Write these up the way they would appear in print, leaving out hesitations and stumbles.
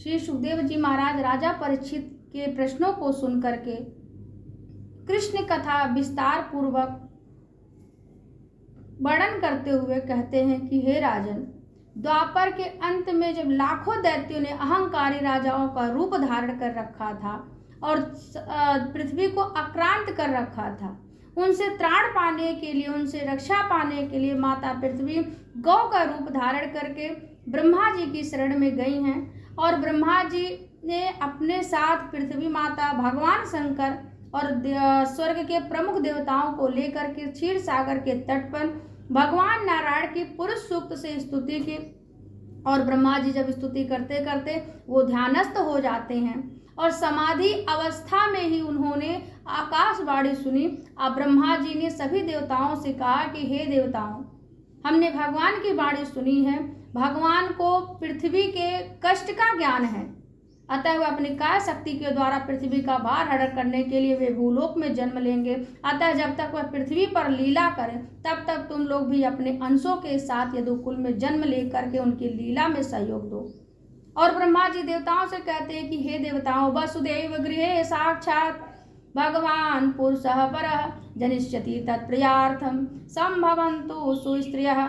श्री सुखदेव जी महाराज राजा परीक्षित के प्रश्नों को सुन करके कृष्ण कथा विस्तार पूर्वक वर्णन करते हुए कहते हैं कि हे राजन, द्वापर के अंत में जब लाखों दैत्यों ने अहंकारी राजाओं का रूप धारण कर रखा था और पृथ्वी को आक्रांत कर रखा था, उनसे त्राण पाने के लिए, उनसे रक्षा पाने के लिए माता पृथ्वी गौ का रूप धारण करके ब्रह्मा जी की शरण में गई हैं और ब्रह्मा जी ने अपने साथ पृथ्वी माता, भगवान शंकर और स्वर्ग के प्रमुख देवताओं को लेकर के क्षीर सागर के तट पर भगवान नारायण की पुरुष सूक्त से स्तुति की। और ब्रह्मा जी जब स्तुति करते करते वो ध्यानस्थ हो जाते हैं और समाधि अवस्था में ही उन्होंने आकाशवाणी सुनी। अब ब्रह्मा जी ने सभी देवताओं से कहा कि हे देवताओं, हमने भगवान की वाणी सुनी है, भगवान को पृथ्वी के कष्ट का ज्ञान है, अतः वह अपनी काय शक्ति के द्वारा पृथ्वी का भार हरण करने के लिए वे भूलोक में जन्म लेंगे। अतः जब तक वह पृथ्वी पर लीला करें तब तक तुम लोग भी अपने अंशों के साथ यदुकुल में जन्म लेकर के उनकी लीला में सहयोग दो। और ब्रह्मा जी देवताओं से कहते हैं कि हे देवताओं, वसुदेव गृहे साक्षात् भगवान पुरुषः परः जनिष्यति तत्प्रियार्थम संभवन्तु सुस्त्रियः।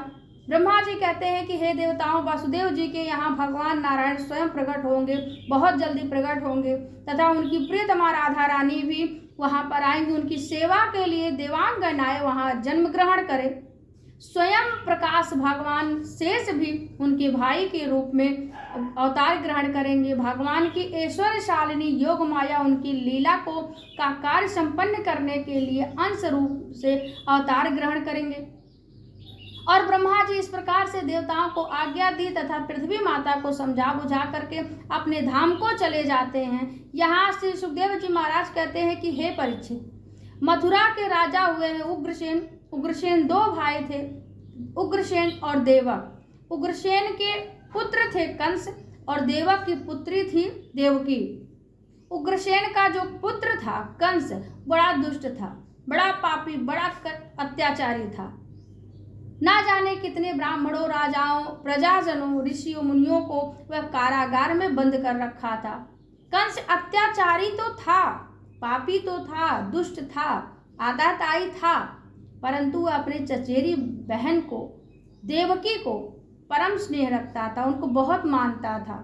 ब्रह्मा जी कहते हैं कि हे देवताओं, वासुदेव जी के यहाँ भगवान नारायण स्वयं प्रकट होंगे, बहुत जल्दी प्रकट होंगे तथा उनकी प्रियतमा राधा रानी भी वहाँ पर आएंगी। उनकी सेवा के लिए देवांगनाएं वहाँ जन्म ग्रहण करें। स्वयं प्रकाश भगवान शेष भी उनके भाई के रूप में अवतार ग्रहण करेंगे। भगवान की ऐश्वर्यशालिनी योग माया उनकी लीला को का कार्य संपन्न करने के लिए अंश रूप से अवतार ग्रहण करेंगे। और ब्रह्मा जी इस प्रकार से देवताओं को आज्ञा दी तथा पृथ्वी माता को समझा बुझा करके अपने धाम को चले जाते हैं। यहाँ श्री सुखदेव जी महाराज कहते हैं कि हे परीक्षित, मथुरा के राजा हुए हैं उग्रसेन। उग्रसेन दो भाई थे, उग्रसेन और देवक। उग्रसेन के पुत्र थे कंस और देवक की पुत्री थी देवकी। उग्रसेन का जो पुत्र था कंस बड़ा दुष्ट था, बड़ा पापी, बड़ा अत्याचारी था। ना जाने कितने ब्राह्मणों, राजाओं, प्रजाजनों, ऋषियों, मुनियों को वह कारागार में बंद कर रखा था। कंस अत्याचारी तो था, पापी तो था, दुष्ट था, आताताई था, परंतु वह अपने चचेरी बहन को, देवकी को परम स्नेह रखता था, उनको बहुत मानता था।